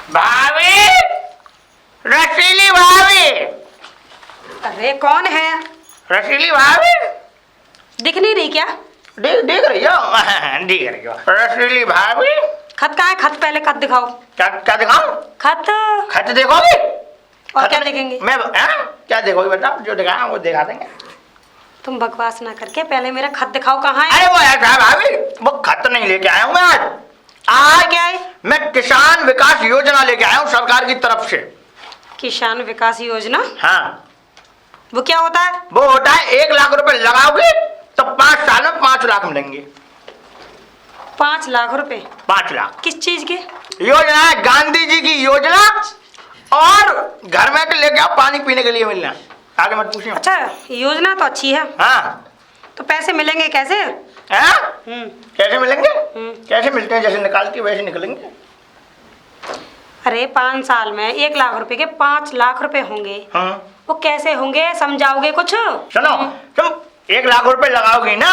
भाभी, रसीली भाभी। अरे कौन है? रसीली भाभी दिख नहीं रही क्या? देख रही हो? देख रही हो रसीली भाभी। खत कहाँ है? खत पहले खत दिखाओ। क्या क्या दिखाऊं? खत। खत देखोगी? और क्या देखेंगे? मैं क्या देखोगी? बताओ, जो दिखाया वो दिखा देंगे। तुम बकवास ना करके पहले मेरा खत दिखाओ, कहाँ है? अरे वो ऐसा भाभी, वो खत नहीं लेके आया हूँ मैं आज। क्या है? मैं किसान विकास योजना लेके आया हूँ सरकार की तरफ से। किसान विकास योजना? हाँ, वो क्या होता है? वो होता है 1 लाख रुपए लगाओगे तो 5 साल में 5 लाख मिलेंगे। 5 लाख रुपए? 5 लाख किस चीज की योजना है? गांधी जी की योजना। और घर में तो लेके आओ, पानी पीने के लिए मिलना। आगे मत पूछिए। अच्छा, योजना तो अच्छी है। हाँ, तो पैसे मिलेंगे कैसे? हाँ? कैसे मिलेंगे? हम्म। कैसे मिलते हैं? जैसे निकालती वैसे निकलेंगे। अरे 5 साल में 1 लाख रुपए के 5 लाख रुपए होंगे। हाँ, वो कैसे होंगे, समझाओगे कुछ? सुनो, तुम 1 लाख रुपए लगाओगी ना।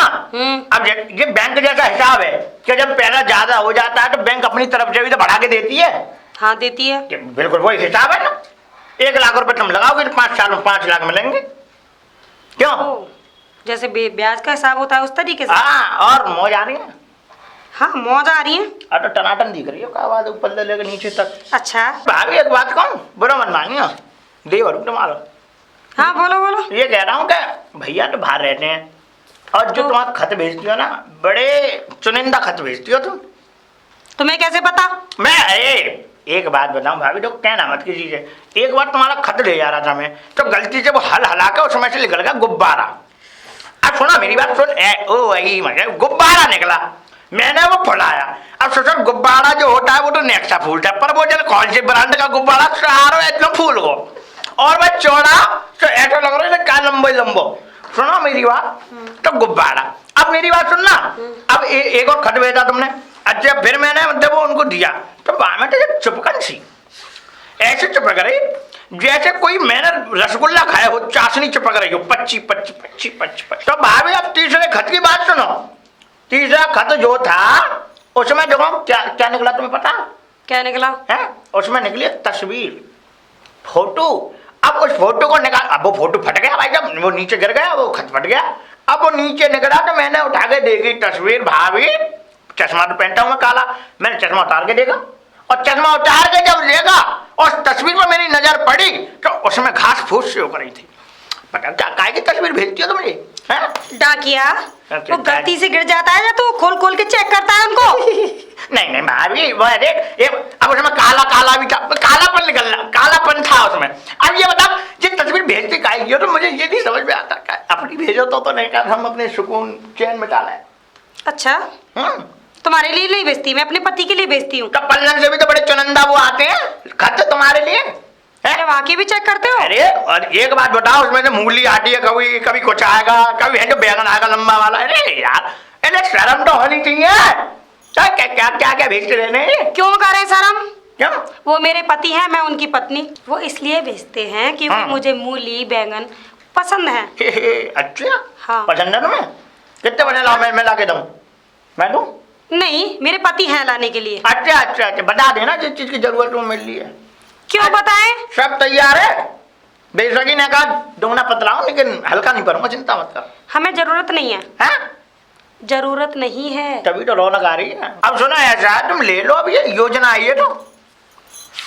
अब ये बैंक जैसा हिसाब है कि जब पैसा ज्यादा हो जाता है तो बैंक अपनी तरफ से भी तो बढ़ा के देती है। हाँ, देती है। बिल्कुल वही हिसाब है ना। 1 लाख रुपए तुम लगाओगे तो 5 साल में 5 लाख मिलेंगे। क्यों? ओ, जैसे ब्याज का हिसाब होता है उस तरीके से? हाँ, और मौज आ रही है। हाँ, मौज आ रही है। अरे टनाटन दिख रही हो, क्या बात है, ऊपर से लेकर नीचे तक। अच्छा, भाभी एक बात कहूँ, बुरा मत मानियो, देवर हूँ तुम्हारा। हाँ बोलो बोलो। ये कह रहा हूँ कि भैया तो बाहर रहते हैं और जो तुम्हारा खत भेजती हो ना, बड़े चुनिंदा खत भेजती हो तुम। तुम्हें कैसे पता? मैं एक बात बताऊं भाभी, तो कहना मत किसी से। एक बार तुम्हारा खत ले जा रहा था मैं, तो गलती से वो हला के उसमें से निकल गया गुब्बारा। अब सुना मेरी बात, सुन। गुब्बारा निकला, मैंने वो फुलाया। अब सोचो, गुब्बारा जो होता है वो तो नेक्सा फूलता है, पर वो जब कौन से ब्रांड का गुब्बारा सारो इतना फूल गो, और वह चौड़ा तो ऐसा लग रहा है क्या लंबो लंबो। सुनो मेरी बात, तो गुब्बारा। अब मेरी बात सुनना। अब एक और खत भेजा तुमने। अच्छा, फिर मैंने मतलब वो उनको दिया, तो में तो चुपकन सी ऐसे चिपक रही जैसे कोई मैंने रसगुल्ला खाया हो, चाशनी चिपक रही हो, पच्ची पच्ची पच्ची पच्ची पच्ची। तो भाभी अब तीसरे खत की बात सुनो। तीसरा खत जो था उसमें देखो क्या क्या निकला, तुम्हें पता? क्या निकला? है उसमें निकली तस्वीर, फोटो। अब उस फोटो को निकाल, अब वो फोटो फट गया भाई, जब वो नीचे गिर गया, वो खत फट गया। अब वो नीचे निकला तो मैंने उठा के देखी तस्वीर। भाभी, चश्मा तो पहनता हूं मैं काला, मैंने चश्मा उतार के देखा, और चश्मा उतार के जब देखा और तस्वीर पर मेरी नजर पड़ी तो उसमें घास फूस से हो रही थी। पता क्या काय की तस्वीर भेजती हो तुम मुझे? डाकिया, वो गलती से गिर जाता है या तो खोल खोल के चेक करता है उनको? नहीं नहीं भाभी, वो अब उसमें काला काला भी था, कालापन निकल रहा, कालापन था उसमें। अब ये बताओ, ये तस्वीर भेजती काय की हो? तो मुझे ये नहीं समझ में आता, अपनी भेजो तो नहीं कहा, हम अपने सुकून चैन मिटा लें। अच्छा, तुम्हारे लिए नहीं भेजती, मैं अपने पति के लिए भेजती हूँ। पल्लन से भी तो बड़े चुनिंदा वो आते हैं खत तुम्हारे लिए। अरे वाकई भी चेक करते हो? अरे और एक बात बताओ, उसमें से मूली आती है, कभी कभी कुछ आएगा, कभी है जो बैगन आएगा लंबा वाला। अरे यार, अरे शर्म तो होनी चाहिए। क्या क्या क्या क्या भेजते रहने? क्यों क्यों कर रहे शर्म? क्यों? वो मेरे पति हैं, मैं उनकी पत्नी। वो इसलिए भेजते हैं क्योंकि मुझे मूली बैगन पसंद है। अच्छा, हाँ। पसंद है तुम्हें? कितने बने लाओ, मैं ला के दूं? मैं दूं? नहीं, मेरे पति हैं लाने के लिए। अच्छा अच्छा अच्छा, बता देना जिस चीज की जरूरत हो मिल रही है। क्यों बताएं? सब तैयार है। बेशकी ने कहा दुगना पतलाऊं, लेकिन हल्का नहीं करूंगा, चिंता मत कर। हमें जरूरत नहीं है। हैं? जरूरत नहीं है। तभी तो रौनक आ रही है। अब सुनो, ऐसा है तुम ले लो, अब ये योजना आई है तो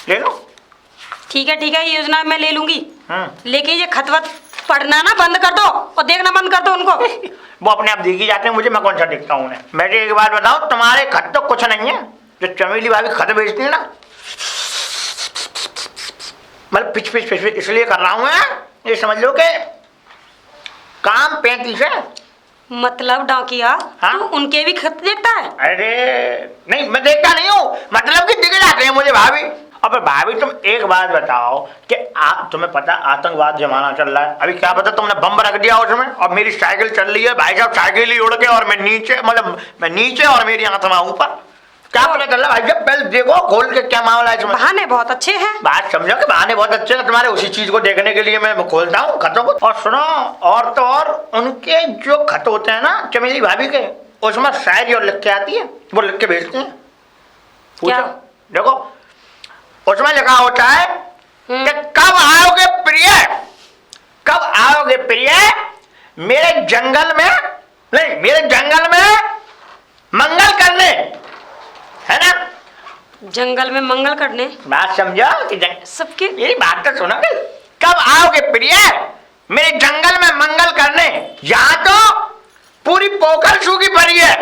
ले लो। ठीक है, ये योजना मैं ले लूंगी। लेकिन ये खतवत पढ़ना ना बंद कर दो और देखना बंद कर दो उनको। वो अपने आप देखी जाते हैं, मुझे मैं कौन सा देखता हूँ उन्हें। मेरे एक बात बताओ, तुम्हारे खत तो कुछ नहीं है। जो चमेली भाभी खत भेजती है ना, मतलब पिच पिच पिच इसलिए कर रहा हूँ मैं, ये समझ लो कि काम 35 है। मतलब डाकिया, हाँ? तू उनके भी खत देखता है? अरे नहीं, मैं देखता नहीं हूँ, मतलब कि दिख जाते हैं मुझे भाभी। अब भाभी तुम एक बात बताओ कि तुम्हें पता आतंकवाद जमाना चल रहा है, अभी क्या पता तुमने बम रख दिया उसमें और मेरी साइकिल चल रही है भाई साहब, साइकिल ही उड़ के और मैं नीचे, मतलब मैं नीचे और मेरी आत्मा ऊपर। क्या पता चल रहा भाई साहब? पहले देखो खोल के क्या मामला है इसमें। बहाने बहुत अच्छे हैं। बात समझो कि बहाने बहुत अच्छे हैं तुम्हारे, उसी चीज को देखने के लिए मैं खोलता हूँ खतों को। और सुनो, और तो और उनके जो खत होते हैं ना चमेली भाभी के, उसमें शायरी और लिख के आती है, वो लिख के भेजती हैं। क्या? देखो, उसमें लिखा होता है कि कब आओगे प्रिय, कब आओगे प्रिय मेरे जंगल में, नहीं मेरे जंगल में मंगल करने, है ना? जंगल में मंगल करने, बात समझो कि सबके मेरी बात तो सुनो। कब आओगे प्रिय मेरे जंगल में मंगल करने, यहाँ तो पूरी पोखर सूखी पड़ी है।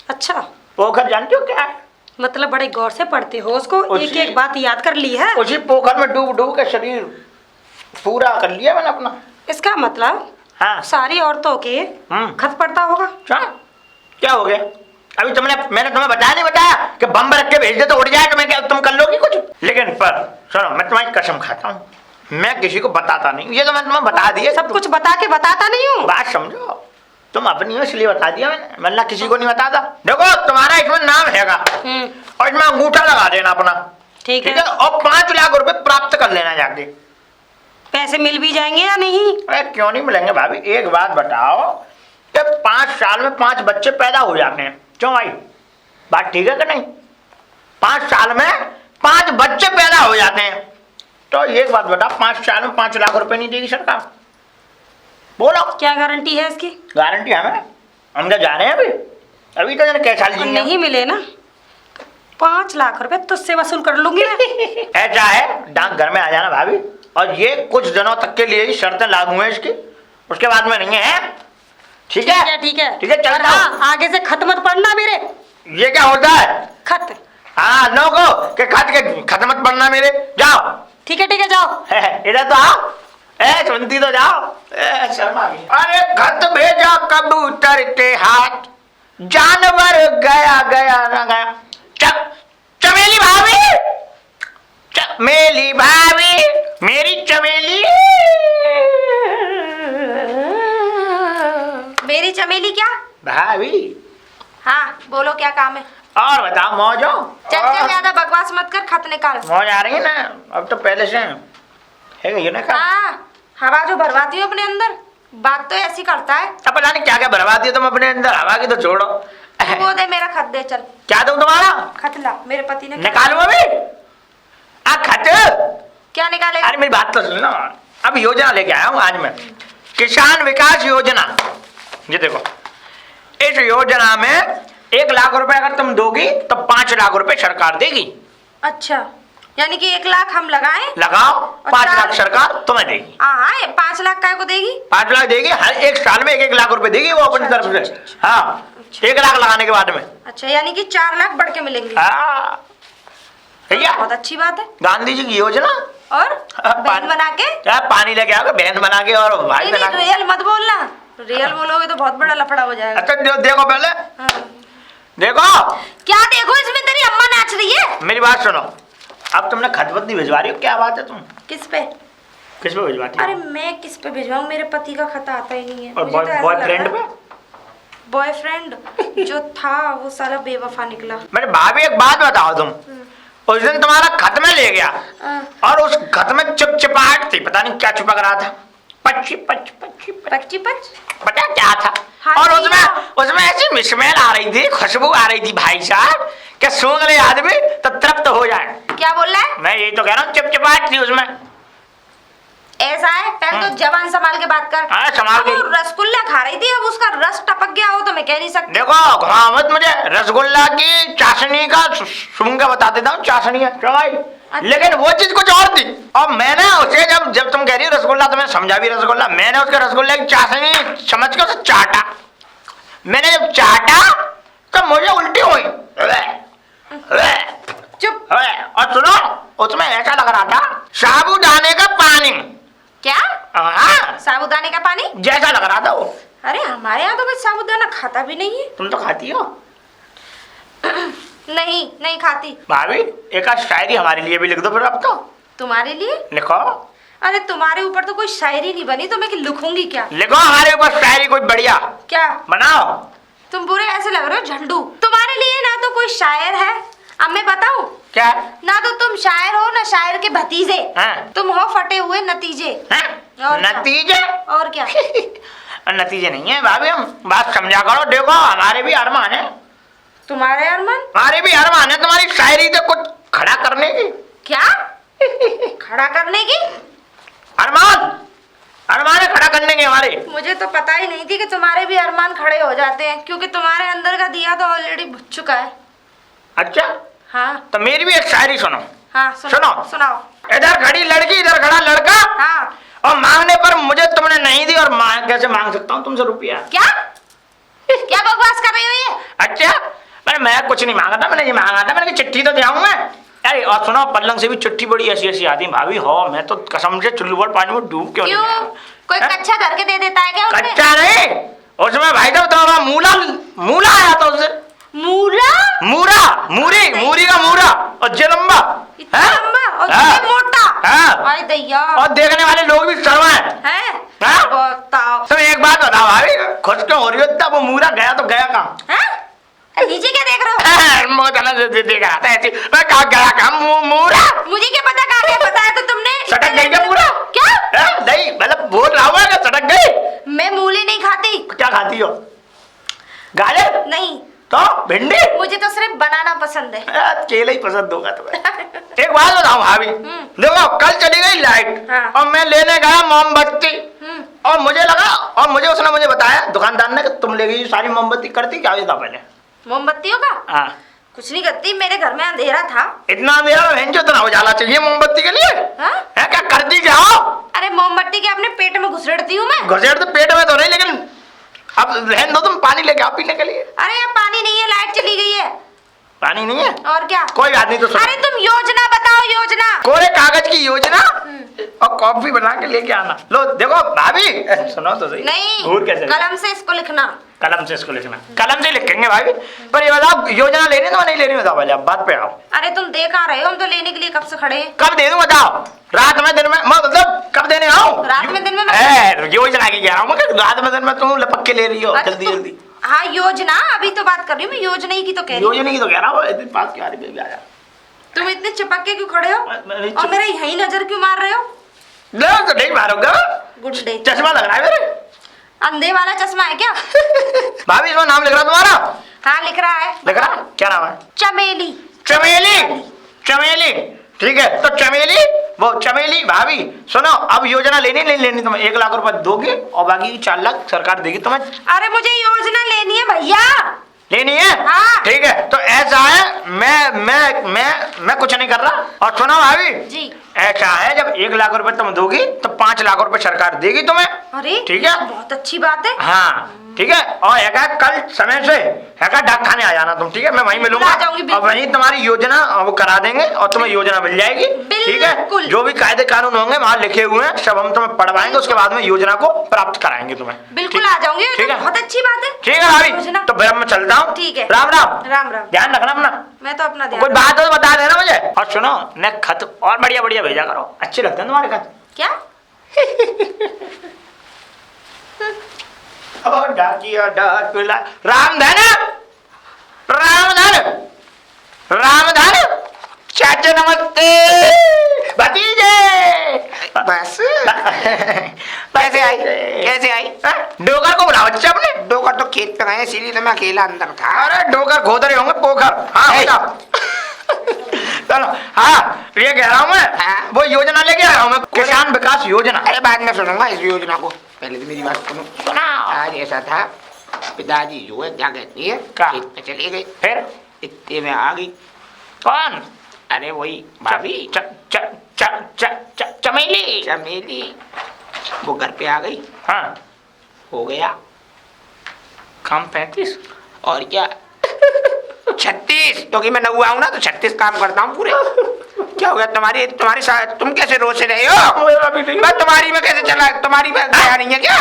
अच्छा, पोखर जानते हो क्या है? मतलब बड़े गौर से पढ़ते हो उसको, एक एक बात याद कर ली है। उसी पोखर में डूब डूब के शरीर पूरा कर लिया मैंने अपना। इसका मतलब हाँ सारी औरतों के खत पड़ता होगा। क्या हो गया? अभी मैंने तुम्हें बताया नहीं, बताया कि बम रख के भेज दे तो उड़ जाए तो मैं क्या तुम कर लोगी कुछ? लेकिन पर सुनो, मैं तुम्हारी कसम खाता हूँ, मैं किसी को बताता नहीं। ये तो मैं तुम्हें बता दिया, सब कुछ बता के बताता नहीं हूँ। बात समझो, तुम अपनी हो इसलिए बता दिया मैंने, वरना किसी को नहीं बताता। देखो तुम्हारा इसमें नाम हैगा और इसमें अंगूठा लगा देना अपना, ठीक है? और 5 लाख रुपए प्राप्त कर लेना जाके। पैसे मिल भी जाएंगे या नहीं? अरे क्यों नहीं मिलेंगे भाभी? एक बात बताओ कि 5 साल में 5 बच्चे पैदा हो जाते हैं, क्यों भाई? बात ठीक है कि नहीं? 5 साल में 5 बच्चे पैदा हो जाते हैं, तो एक बात बता, 5 साल में 5 लाख रुपए नहीं देगी सरकार? बोलो क्या गारंटी है इसकी? गारंटी हमें, हम क्या जा रहे हैं अभी तो जरा कैसा नहीं मिले ना 5 लाख रुपए तुझसे वसूल कर लूंगी मैं। ऐसा है, डाक घर में आ जाना भाभी, और ये कुछ दिनों तक के लिए ही शर्तें लागू हैं इसकी, उसके बाद में नहीं है। ठीक है ठीक है ठीक है, चल हाँ, आगे से खत मत पढ़ना मेरे। ये क्या होता है? खत? हाँ नो को के खत मत पढ़ना मेरे, जाओ। ठीक है जाओ। इधर तो आओ, सुनती तो जाओ। शर्मा गई। अरे खत भेजा कबूतर के हाथ, जानवर गया गया ना गया। चमेली भाभी, चमेली भाभी, मेरी चमेली। मेरी चमेली क्या भाभी? हाँ बोलो, क्या काम है? और बताओ, मौज हो? चल ज्यादा बकवास मत कर, खत निकाल। मौज आ रही है ना अब तो पहले से है ये ना का? हाँ, हवा जो भरवाती हो अपने अंदर, बात तो ऐसी करता है। अब पता नहीं क्या क्या भरवा दिया तुम अपने अंदर, हवा की तो छोड़ो। वो दे मेरा खत दे, चल। क्या दूं तुम्हारा? खत ला, मेरे पति ने निकालू अभी खत? क्या निकालेगा? अरे मेरी बात तो सुनो, अब योजना लेके आया हूँ आज मैं, किसान विकास योजना। ये देखो, इस योजना में 1 लाख रुपए अगर तुम दोगी तो 5 लाख रुपए सरकार देगी। अच्छा, यानी कि 1 लाख हम लगाएं? लगाओ, 5 लाख सरकार तुम्हें देगी। हाँ, 5 लाख काय को देगी? 5 लाख देगी, हर एक साल में 1-1 लाख रुपए देगी वो अपनी तरफ से। हाँ, 1 लाख लगाने के बाद में। अच्छा, यानी कि 4 लाख बढ़ के मिलेंगे। हाँ भैया, बहुत अच्छी बात है। गांधी जी की योजना। और बहन बना के क्या पानी लेके आओगे बहन बना के और भाई बना के? रियल मत बोलना, रियल बोलोगे तो बहुत बड़ा लफड़ा हो जाएगा। अच्छा देखो पहले, देखो। क्या देखो? इसमें तेरी अम्मा नाच रही है। मेरी बात सुनो, अब तुमने खतवत नहीं भिजवा रही हो, क्या बात है? तुम किस पे? किस पे भिजवाती हो? अरे मैं किस पे भिजवाऊं, मेरे पति का खत आता ही नहीं है। और बॉयफ्रेंड पे? बॉयफ्रेंड जो था वो साला बेवफा निकला। मेरे भाभी एक बात बताओ, तुम उस दिन तुम्हारा खत में ले गया और उस खत में चिपचिपाहट थी, पता नहीं क्या चिपक रहा था। पच्ची पच पता क्या था? हाँ, और उसमें ऐसी मिसमेल आ रही थी, खुशबू आ रही थी भाई साहब, क्या सूंघ ले आदमी तो तृप्त हो जाए। क्या बोल रहा है? मैं यही तो कह रहा हूँ, चिपचिपाहट थी उसमें। ऐसा है, पहले तो जबान संभाल के बात कर। हाँ, संभाल के। अब रसगुल्ला खा रही थी, अब उसका रस टपक गया हो तो मैं कह नहीं सकती। देखो घुमाओ मत मुझे, रसगुल्ला की चाशनी का सूंघ के बता देता हूँ, चाशनी है भाई। लेकिन वो चीज कुछ और थी, और मैंने उसे जब तुम कह रही हो रसगुल्ला, तो मैं समझा भी रसगुल्ला, मैंने उसके रसगुल्ले की चाशनी समझ के उसे चाटा। मैंने जब चाटा तो मुझे उल्टी हुई। चुप। और सुनो, उसमें ऐसा लग रहा था साबूदाने का पानी। क्या? हाँ, साबूदाने का पानी जैसा लग रहा था वो। अरे हमारे यहाँ तो कोई साबूदाना खाता भी नहीं है। तुम तो खाती हो? नहीं खाती। भाभी एक आध शायरी हमारे लिए भी लिख दो फिर। अब तो तुम्हारे लिए लिखो। अरे तुम्हारे ऊपर तो कोई शायरी नहीं बनी तो मैं लिखूंगी क्या? लिखो हमारे ऊपर शायरी कोई बढ़िया। क्या बनाओ। तुम बुरे ऐसे लग रहे हो झंडू। तुम्हारे लिए ना तो कोई शायर है, अब मैं बताऊं क्या? ना तो तुम शायर हो ना शायर के भतीजे। हाँ। तुम हो फटे हुए नतीजे। हाँ? नतीजे? और क्या? नतीजे नहीं है भाभी, हम बात समझा करो। देखो हमारे भी अरमान है। तुम्हारे अरमान? हमारे भी अरमान है तुम्हारी शायरी से कुछ खड़ा करने की। क्या? खड़ा करने की? अरमान है खड़ा करने के हमारे। मुझे तो पता ही नहीं थी कि तुम्हारे भी अरमान खड़े हो जाते हैं, क्योंकि तुम्हारे अंदर का दिया तो ऑलरेडी बुझ चुका है। अच्छा, हाँ तो मेरी भी एक शायरी सुनो। हाँ सुनो। सुनाओ। इधर खड़ी लड़की, इधर खड़ा लड़का, हाँ। और मांगने पर मुझे तुमने नहीं दी, और कैसे मांग सकता हूँ तुमसे रुपया? क्या क्या बकवास कर रही हो ये? अच्छा, मैं कुछ नहीं मांगा था, मैंने ये मांगा था, मैंने चिट्ठी तो दिया हूँ मैं। अरे और सुनो, पल्लंग से भी चिट्ठी बड़ी ऐसी ऐसी आती है भाभी। हो मैं तो कसम से चुल्लू पर पानी में डूब क्यों क्यों? नहीं कोई है? कच्चा धर के दे देता है क्या उसमें? कच्चा नहीं, उसमें भाई साहब तुम्हारा मूला मूला आया था उससे। मूला? मूरा, मूरी का मूरा, और जे लंबा, इतना हैं? लंबा और हाँ। ये मोटा। हाँ। भाई दैया। और देखने वाले लोग भी शर्मा है। हैं? हाँ? बताओ। तुम एक बात बताओ भाभी, खुश क्यों हो रही हो इतना? वो मूरा गया तो गया कहाँ? हैं? नीचे क्या देख रहे हो? देखा था ऐसे, मैं कहा गया कहाँ मूरा? मुझे क्या पता कहाँ गया? बताया तो तुमने। सटक गई क्या मूरा? क्या? नहीं मतलब बोल रहा हूँ कि सटक गई। मैं मूली नहीं खाती। क्या खाती हो? गाजर? नहीं, तो भिंडी? मुझे तो सिर्फ बनाना पसंद है। केला ही पसंद होगा तुम्हें। एक बात बताओ भाभी, देखो कल चली गई लाइट, हाँ। और मैं लेने गया मोमबत्ती, और मुझे लगा, और उसने मुझे बताया दुकानदार ने कि तुम ले गई सारी मोमबत्ती। करती क्या था पहले? मोमबत्तियों का हाँ, कुछ नहीं करती, मेरे घर में अंधेरा था। इतना अंधेरा बहन इतना उजाला चाहिए मोमबत्ती के लिए? हाँ? है क्या करती क्या हो? अरे मोमबत्ती के अपने पेट में घुसेड़ती हूँ मैं। घुसेड़ तो पेट में तो नहीं, लेकिन अब रहने दो, तुम पानी लेके आओ पीने के लिए। अरे अब पानी नहीं है, लाइट चली गई है। पानी नहीं है? और क्या? कोई बात नहीं, तो सुनो। अरे तुम योजना बताओ, योजना। कोरे कागज की योजना, और कॉफी बना के लेके आना। लो देखो भाभी, सुनो तो सही। नहीं, घूर कैसे? कलम से इसको लिखना। कलम से इसको लिखना, कलम से लिखेंगे भाभी। पर ये बताओ योजना लेनी तो नहीं लेनी, बताओ पहले, अब बात पे आओ। अरे तुम दे कहाँ रहे हो? हम तो लेने के लिए कब से खड़े हैं। कब दे दूं बताओ? रात में दिन में, मतलब कब देने आऊं? रात में दिन में योजना की कह रहा हूं मैं, रात में दिन में तुम लपक के ले रही हो अच्छा, जल्दी जल्दी। हाँ योजना, अभी तो बात कर रही हूँ मैं, योजना ही की तो कह रही हूँ। योजना की तो कह रहा हूँ, इतनी पास की आ रही बेबी, आ जा। तुम इतने चिपक के क्यों खड़े हो? मैं नहीं और मेरा यही नजर क्यों मार रहे हो? तो नहीं मारोगा, गुड डे। चश्मा लग रहा है मेरे। अंधे वाला चश्मा है क्या? भाभी इसमें नाम लिख रहा तुम्हारा? हाँ लिख रहा है। लिख रहा, क्या नाम है? चमेली। चमेली, चमेली, ठीक है। तो चमेली, वो चमेली भाभी सुनो, अब योजना लेनी नहीं लेनी, तुम्हें 1 लाख रुपए दोगे और बाकी की 4 लाख सरकार देगी तुम्हें। अरे मुझे योजना लेनी है भैया। लेनी है? हाँ। ठीक है, तो ऐसा है, मैं कुछ नहीं कर रहा। और सुनो भाभी जी। ऐसा है, जब 1 लाख रुपए तुम दोगी तो 5 लाख रुपए सरकार देगी तुम्हें। अरे ठीक है, बहुत अच्छी बात है। हाँ ठीक है। और है कल समय से है डाक खाने आ जाना तुम, ठीक है? मैं वहीं मिलूंगा, आ जाऊंगी, और वहीं तुम्हारी योजना वो करा देंगे, और तुम्हें योजना मिल जाएगी। ठीक है, बिल्कुल। जो भी कायदे कानून होंगे वहाँ लिखे हुए हैं, सब हम तुम्हें पढ़वाएंगे, उसके बाद में योजना को प्राप्त कराएंगे तुम्हें। बिल्कुल ठीक? आ जाऊंगी, ये ठीक तो है, बहुत अच्छी बात है। ठीक है भाभी, योजना। तो फिर मैं चलता हूँ। ठीक है। राम राम। राम राम। ध्यान रखना अपना। मैं तो अपना ध्यान कोई बात हो तो बता देना मुझे। और सुनो, ने खत और बढ़िया बढ़िया भेजा करो, अच्छे लगते हैं तुम्हारे खत। क्या? और डाकिया डाक पिला रामधन, रामधन, रामधन, चाचा नमस्ते, भतीजे। बस कैसे आई? कैसे आई? डोकर को बुलाओ अच्छा अपने। डोकर तो खेत पे गए, इसीलिए तो मैं अकेला अंदर था। अरे डोकर खोद रहे होंगे पोखर। हाँ ए। बताओ। चलो, हाँ ये कह रहा हूँ मैं, हाँ। वो योजना लेके आया हूँ मैं, किसान विकास योजना। अरे बाद में सुनूंगा इस योजना को, पहले तो मेरी बात सुनो। सुनाओ। आज ऐसा था, पिताजी जो है क्या कहती है, क्या? खेत पे चली गई, फिर इतने में आ गई। कौन? अरे वही भाभी चमेली। चमेली, वो घर पे आ गई। हाँ, हो गया काम 35 और क्या 36, क्योंकि मैं नौवा हूँ ना, तो 36 काम करता हूँ पूरे। क्या हो गया तुम्हारी साथ? तुम कैसे रोज से रहे हो? मैं तुम्हारी में कैसे चला? तुम्हारी में गया नहीं है क्या?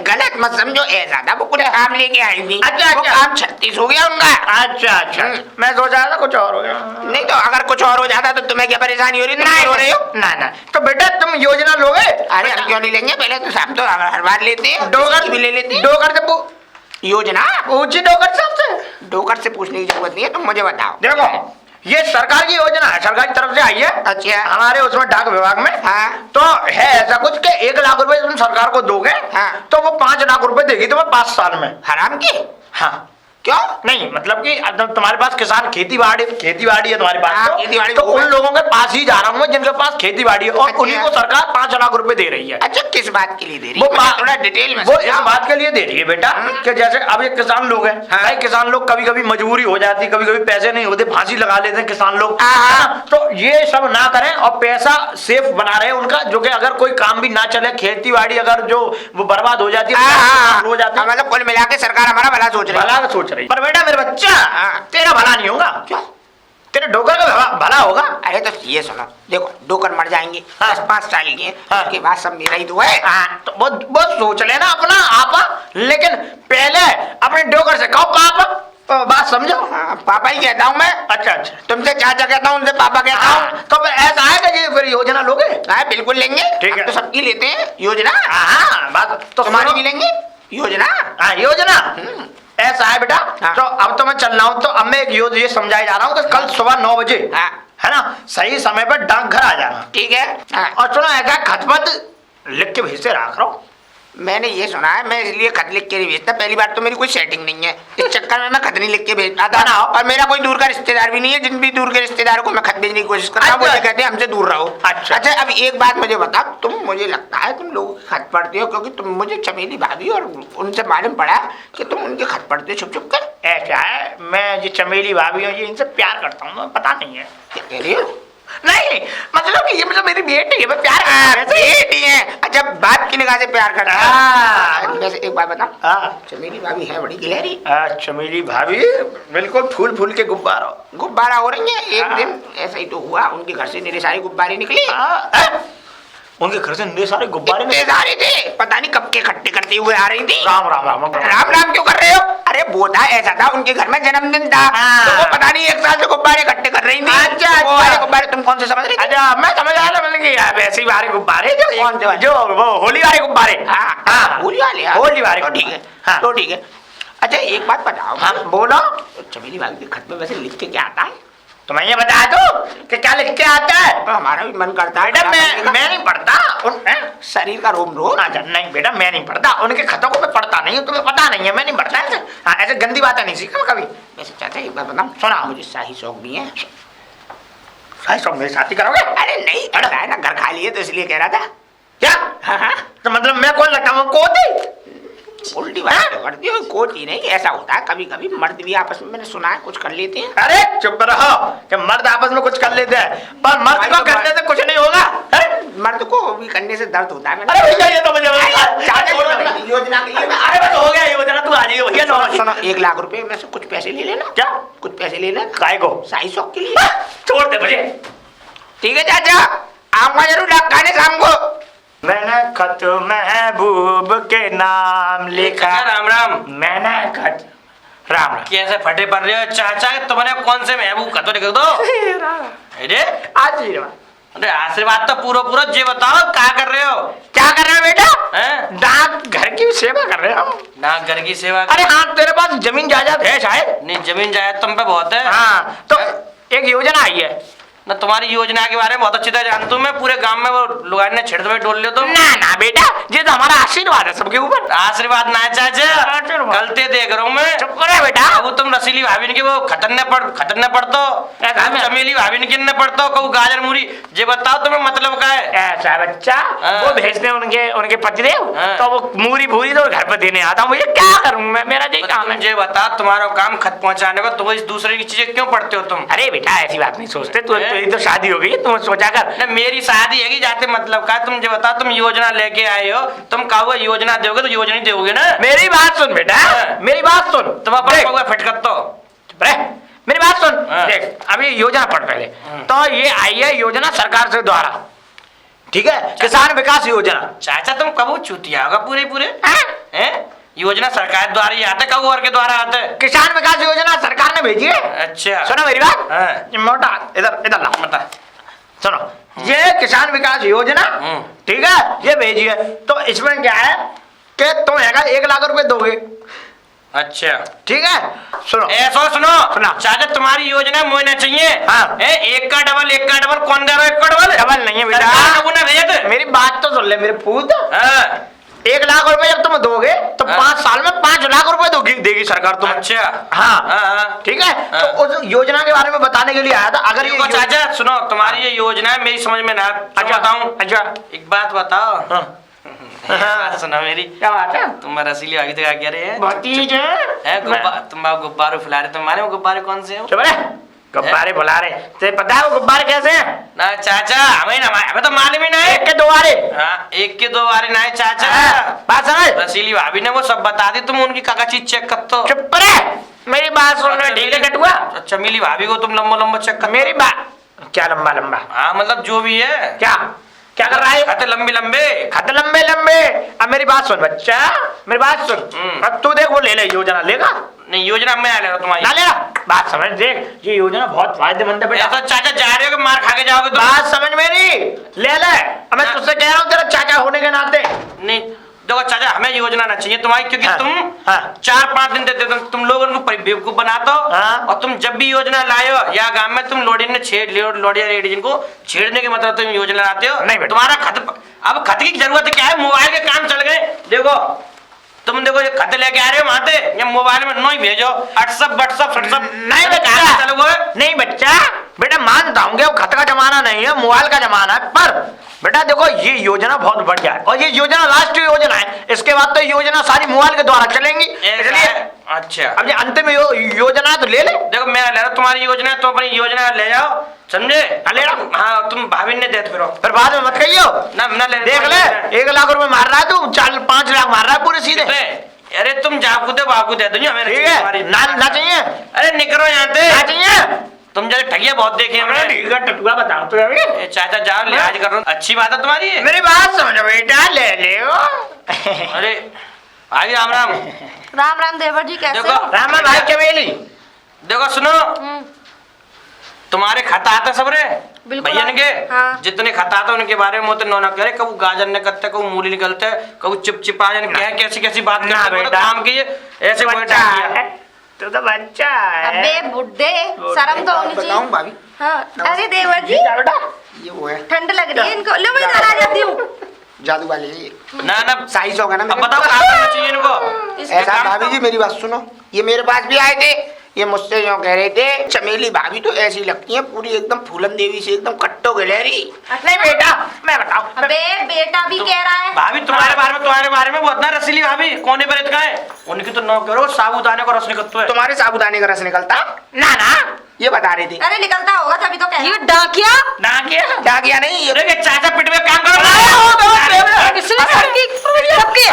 गलत मत समझो, ऐसा था वो पूरे काम लेके आई थी। अच्छा, वो अच्छा। काम 36 हो गया उनका। अच्छा अच्छा, मैं सोच रहा था कुछ और हो गया। नहीं तो अगर कुछ और हो जाता तो तुम्हें क्या परेशानी हो रही? तुम रो रहे हो? ना ना, तो बेटा तुम योजना लोगे? अरे हम क्यों नहीं लेंगे? पहले तो सब तो हर बार लेते हैं, डोगर भी ले लेते हैं। डोगर से योजना पूछी, डोगर साहब से। डोगर से पूछने की जरूरत नहीं है, तुम मुझे बताओ। देखो ये सरकार की योजना है, सरकार की तरफ से आई है। अच्छा। हमारे उसमें डाक विभाग में। हाँ। तो है ऐसा कुछ कि 1 लाख रुपए तुम सरकार को दोगे, हाँ। तो वो 5 लाख रुपए देगी तुम्हें 5 साल में। हराम की? हाँ, क्यों? नहीं मतलब कि अब तुम्हारे पास किसान खेती बाड़ी है तुम्हारे पास, हाँ, तो खेती-बाड़ी तो वो उन है। लोगों के पास ही जा रहा हूँ मैं जिनके पास खेती बाड़ी है, और अच्छा। उन्हीं को सरकार 5 लाख रुपए दे रही है। अच्छा, किस बात के लिए दे रही वो है? मुझे थोड़ा डिटेल में वो इस समझाओ। बात के लिए दे रही है बेटा कि जैसे अब ये किसान लोग हैं, हाँ। भाई किसान लोग कभी कभी मजबूरी हो जाती, कभी कभी पैसे नहीं होते, फांसी लगा लेते हैं किसान लोग, हाँ। है ना? तो ये सब ना करें और पैसा सेफ बना रहे उनका, जो कि अगर कोई काम भी ना चले, खेती बाड़ी अगर जो वो बर्बाद हो जाती है, हो जाती है, मतलब कुल मिला के सरकार हमारा भला सोच रही है। भला सोच रही है। पर बेटा मेरे बच्चा, हाँ। तेरा भला नहीं होगा। क्यों? तेरे डोकर का भला होगा। अरे तो ये सुनो, देखो डोकर मर जाएंगे, हाँ। 5 साल के हैं, हाँ। उसके बाद सब मेरा ही तो है। हाँ, तो वो सोच लेना अपना आपा, लेकिन पहले अपने डोकर से कहो पापा, तो बात समझो। हाँ, पापा ही कहता हूँ मैं। अच्छा अच्छा। तुमसे चाचा कहता हूँ, उनसे पापा कहता हूँ। हाँ, तो फिर ऐसा है कि ये फिर योजना लोगे? हाँ, बिल्कुल लेंगे। ठीक हम है। तो सबकी लेते हैं योजना। हाँ, बात तो तुम्हारी सुनो। भी लेंगे योजना। हाँ, योजना ऐसा है बेटा। हाँ। तो अब तो मैं चल रहा हूँ, तो अब मैं एक ये समझाया जा रहा हूँ कि कल सुबह 9 बजे, हाँ। है ना, सही समय पर डाकघर आ जाना। ठीक है। हाँ। और सुनो, ऐसा खतपत लिख के भेजते रहा करो। मैंने ये सुना है, मैं इसलिए खत लिख के नहीं भेजता। पहली बार तो मेरी कोई सेटिंग नहीं है, इस चक्कर में मैं खत नहीं लिख के भेजता था। बनाओ। और मेरा कोई दूर का रिश्तेदार भी नहीं है, जिन भी दूर के रिश्तेदारों को मैं खत भेजने की कोशिश करता हूँ, वो अच्छा। ये कहते हैं हमसे दूर रहो। अच्छा। अच्छा, अब एक बात मुझे बता, तुम, मुझे लगता है तुम लोगों के खत पढ़ते हो, क्योंकि तुम, मुझे चमेली भाभी और उनसे मालूम पड़ा कि तुम उनके खत पढ़ते हो छुप छुप कर। ऐसा है, मैं ये चमेली भाभी हूँ, ये इनसे प्यार करता हूँ, पता नहीं है। क्या कह रही हो? नहीं मतलब कि ये मतलब मेरी बेटी है, मैं प्यार करता हूँ। बेटी है। अच्छा, बाप की निगाह से प्यार करता हाँ। है। वैसे एक बात बता, हाँ, चमेली भाभी है बड़ी गिलहरी, चमेली भाभी बिल्कुल फूल फूल के गुब्बारा। गुब्बारा हो रही है। एक हाँ। दिन ऐसा ही तो हुआ, उनके घर से मेरे सारे गुब्बारे निकले। उनके घर से इतने सारे गुब्बारे इतने सारे थे, पता नहीं कब के इकट्ठे करते हुए आ रही थी। राम राम राम राम राम क्यों कर रहे हो? अरे वो था, ऐसा था, उनके घर में जन्मदिन था, हाँ। तो वो पता नहीं 1 साल से गुब्बारे इकट्ठे कर रही थी। अच्छा, वो वाले गुब्बारे तुम कौन से समझ रही थी? अच्छा, मैं समझ आ रहा, मतलब कि वैसे ही वाले गुब्बारे जो कौन से वाले? जो वो होली वाले गुब्बारे। हाँ, होली वाले। होली वाले तो ठीक है। हाँ। तो ठीक है। अच्छा, एक बात बताओ। हाँ, बोलो। चमेली भाभी के खत में वैसे लिख के क्या आता है? तो मैं ये बता दूं कि क्या लिख के आता है? तो हमारा भी मन करता है। बेटा क्या करने का? मैं नहीं पढ़ता शरीर का रोम रोम। अच्छा नहीं बेटा, मैं नहीं पढ़ता उनके खतों को, मैं पढ़ता नहीं हूँ, तुम्हें पता नहीं है, मैं नहीं पढ़ता ऐसे। हाँ, ऐसे गंदी बातें नहीं सीखा मैं कभी। वैसे चाचा एक बात बताऊं, सुना। मुझे शाही शौक भी है। भाई सब मेरी शादी करोगे? अरे नहीं, ऐसा है ना, घर खा लिए तो इसलिए कह रहा था। क्या? हाँ हाँ, तो मतलब मैं कौन लगता हूँ, कोती? उल्टी बात तो करती हो, कोच ही नहीं, ऐसा होता है कभी कभी मर्द भी आपस में, मैंने सुना है, कुछ कर लेते हैं। अरे चुप रहो कि मर्द आपस में कुछ कर लेते हैं, पर मर्द भाई को तो करने से कुछ नहीं होगा। हैं? मर्द को भी करने से दर्द होता है। अरे भैया ये तो मुझे चाचा योजना के लिए मैं, अरे बस हो गया योजना, तू आ जाइए भैया। सुनो सुनो, 1 लाख रुपए में से कुछ पैसे ले लेना। क्या? कुछ पैसे ले लेना काय को? शाही शौक के लिए। छोड़ दे मुझे। ठीक है चाचा, आऊंगा जरूर खाने शाम को। मैंने खत महबूब के नाम लिखा। राम राम। मैंने खत राम राम। कैसे फटे पड़ रहे हो चाचा? तुमने कौन से महबूब खतो लिख दो? अरे आशीर्वाद। अरे आशीर्वाद तो पूरा पूरा जे बताओ, क्या कर रहे हो? क्या कर रहे हो बेटा? हैं? डाक घर की सेवा कर रहे हो? डाकघर की सेवा? अरे हाँ, तेरे पास जमीन जायदाद है शायद? नहीं, जमीन जायदाद तुम पे बहुत है। हाँ, तो एक योजना आई है ना, तुम्हारी योजना के बारे में बहुत अच्छी तरह जानता हूँ मैं। पूरे गांव में वो लुगाई ने छिड़ दो डोल लियो तुम। ना ना बेटा, ये तो हमारा आशीर्वाद है सबके ऊपर। आशीर्वाद ना है चाचा, आशीर्वाद। गलते देख रहा हूँ मैं। चुप करो बेटा। अब तुम रसीली भाभी की वो खतरने पड़तो, ऐसा में? चमेली भाभी की न पड़तो, कहू गाजर मूरी। जे बताओ तुम्हें मतलब क्या है? ऐसा बच्चा, हाँ। वो भेजते हैं उनके पतिदेव, हाँ। तो वो मूरी भूरी तो घर पर देने आता हूँ। मुझे क्या करूँ मैं, मेरा यही काम है। मुझे बता, तुम्हारा काम खत पहुंचाने का, तुम इस दूसरे की चीजें क्यों पढ़ते हो तुम? अरे बेटा ऐसी बात नहीं सोचते, तू हैं? तो शादी हो गई, तुम सोचा कर। ना, मेरी शादी है कि जाते मतलब का? तुम जो बता, तुम योजना लेके आए हो, तुम कहा वो योजना दोगे तो योजना ही दोगे ना। मेरी बात सुन बेटा, हाँ। मेरी बात सुन। तुम अपन देख, पगुआ फटकत तो। चुप रह, मेरी बात सुन। हाँ। देख, अब ये योजना पढ़ पहले। तो ये आई है योजना सरकार से द्वारा, ठीक है, किसान विकास योजना। चाचा तुम कब चूतिया होगा पूरे? हैं? हैं? योजना सरकार द्वारा ही आते, कब और के द्वारा आते? किसान विकास योजना सरकार ने भेजी है। अच्छा सुनो मेरी बात। हाँ। ये मोटा इधर इधर ला। बता। सुनो, ये किसान विकास योजना, ठीक है, ये भेजी है। तो इसमें क्या है कि तुम 1 लाख रुपए दोगे, अच्छा ठीक है। सुनो ऐसा सुनो सुना। चाचा, तुम्हारी योजना मुझे ना चाहिए। हाँ। एक का डबल कौन दे रहा है? एक का डबल डबल नहीं है बेटा, सरकार को ना भेज। मेरी बात तो सुन ले मेरे पूत। हाँ। 1 लाख रुपए जब तुम दोगे तो हाँ। 5 साल में 5 लाख रुपए देगी सरकार तुम्हें। अच्छा हाँ हाँ। ठीक है। हाँ। तो उस योजना के बारे में बताने के लिए आया था। अगर ये देखो चाचा सुनो, तुम्हारी ये योजना है मेरी समझ में ना, अच्छा बताऊं? अच्छा एक बात बताओ। हाँ। एक बात सुनो मेरी, क्या बात है? तुम रसीली आगे तक कह रहे हैं भतीजे तुम गुब्बारे फुला रहे, तुम माने वो गुब्बारे कौन से हो? चुप रहे, गुब्बारे बुला रहे। तुझे पता है वो गुब्बारे कैसे हैं? ना चाचा हमें तो मालूम ही नहीं। 1 के 2 बारे। हाँ 1 के 2 बारे नहीं चाचा। बात समझ। रसीली भाभी ने वो सब बता दी, तुम उनकी काका चीज चेक कर तो। चुप रहे, मेरी बात सुन रहे ढीले कटुआ। अच्छा मिली भाभी को तुम लंबा लंबा चेक कर। मेरी बात क्या लंबा लंबा? हाँ मतलब जो भी है। क्या क्या कर रहा है? खाते लंबे लंबे। खत लंबे लंबे। अब मेरी बात सुन बच्चा, मेरी बात सुन। अब तू देख वो ले योजना लेगा। नहीं योजना मैं ले रहा तुम्हारी। ना लेना, बात समझ देख, ये योजना बहुत फायदेमंद है बेटा। ऐसा चाचा जा रहे हो कि मार खा के जाओगे तुम? बात समझ मेरी, ले ले। अब मैं तुझसे कह रहा हूँ तेरा चाचा होने के नाते। नहीं देखो चाचा हमें योजना ना चाहिए तुम्हारी, क्योंकि हाँ, तुम हाँ। 4-5 दिन देते हो, तुम लोगों को बेवकूफ बनाते हो। हाँ। और तुम जब भी योजना लाए हो या गांव में तुम लोडियन ने लोडिया लेडीज को छेड़ने के मतलब तुम योजना लाते हो। नहीं बेटा। तुम्हारा अब खत की जरूरत क्या है? मोबाइल के काम चल गए। देखो तुम देखो ये खत लेके आ रहे हो वहां से, ये मोबाइल में नहीं भेजो, व्हाट्सएप नहीं बच्चा, नहीं बच्चा, बेटा मानता हूँ कि वो खत का जमाना नहीं है, मोबाइल का जमाना है। पर बेटा देखो ये योजना बहुत बढ़िया है और ये योजना राष्ट्रीय योजना है। इसके बाद तो योजना सारी मोबाइल के द्वारा चलेंगी, इसलिए अच्छा अब ये अंतिम योजना तो ले ले। देखो मैं ले रहा हूँ तुम्हारी योजना, तो अपनी योजना ले जाओ, समझे? ले रहा। हाँ तुम भाभी ने दे फिर बाद में मत कहियो। ना ले देख ले 1 लाख रुपए मार रहा है तू, 5 लाख मार रहा है पूरे सीधे। अरे तुम जाकू दे बाकू दे दो हमें। ठीक है ना चाहिए? अरे निकलो यहाँ से। ना चाहिए? तुम जैसे ठगिया बहुत देखे हमने। ठीक है टटुआ बताओ तो अभी। ए, चाचा जाओ लिहाज कर रहा हूँ, अच्छी बात है तुम्हारी। मेरी बात समझो बेटा, ले ले। अरे भाई राम राम। राम राम देवर जी, कैसे देखो, हो? राम भाई चमेली। देखो सुनो, तुम्हारे खत आते सब रे बिल्कुल भैया के। हाँ। जितने खत आते उनके बारे में तो नौना करे, कब गाजर निकलते, कब मूली निकलते, कब चिपचिपा जाने, क्या कैसी कैसी बात ना करते, बेटा। काम की ऐसे बच्चा है, तू तो बच्चा है। अबे बुड्ढे, शर्म तो होनी चाहिए। भाभी हाँ। अरे देवर जी, क्या बेटा? ये वो है ठंड लग रही है इनको। लो मैं इधर आ जाती हूँ। जादू वाले ये ना ना साइज होगा ना अब मेरे। बताओ कहाँ करना चाहिए इनको? ऐसा भाभी जी मेरी बात सुनो, ये मेरे पास भी आए थे, ये मुझसे यूँ कह रहे थे चमेली भाभी तो ऐसी लगती है पूरी एकदम फूलन देवी से एकदम कट्टो गिलहरी। नहीं बेटा मैं बताऊं। अबे बेटा भी कह रहा है। भाभी तुम्हारे बारे में वो इतना रसीली भाभी कोने पर इतना है, उनकी तो नौ करो साबुदाने का रस निकलता है। तुम्हारे साबुदाने का रस निकलता ना ना ये बता रहे थे। अरे निकलता होगा तभी तो कह ये रहा हूँ। डाकिया ना क्या? जागिया नहीं ये अरे चाचा पिट में काम करो। किसने सबकी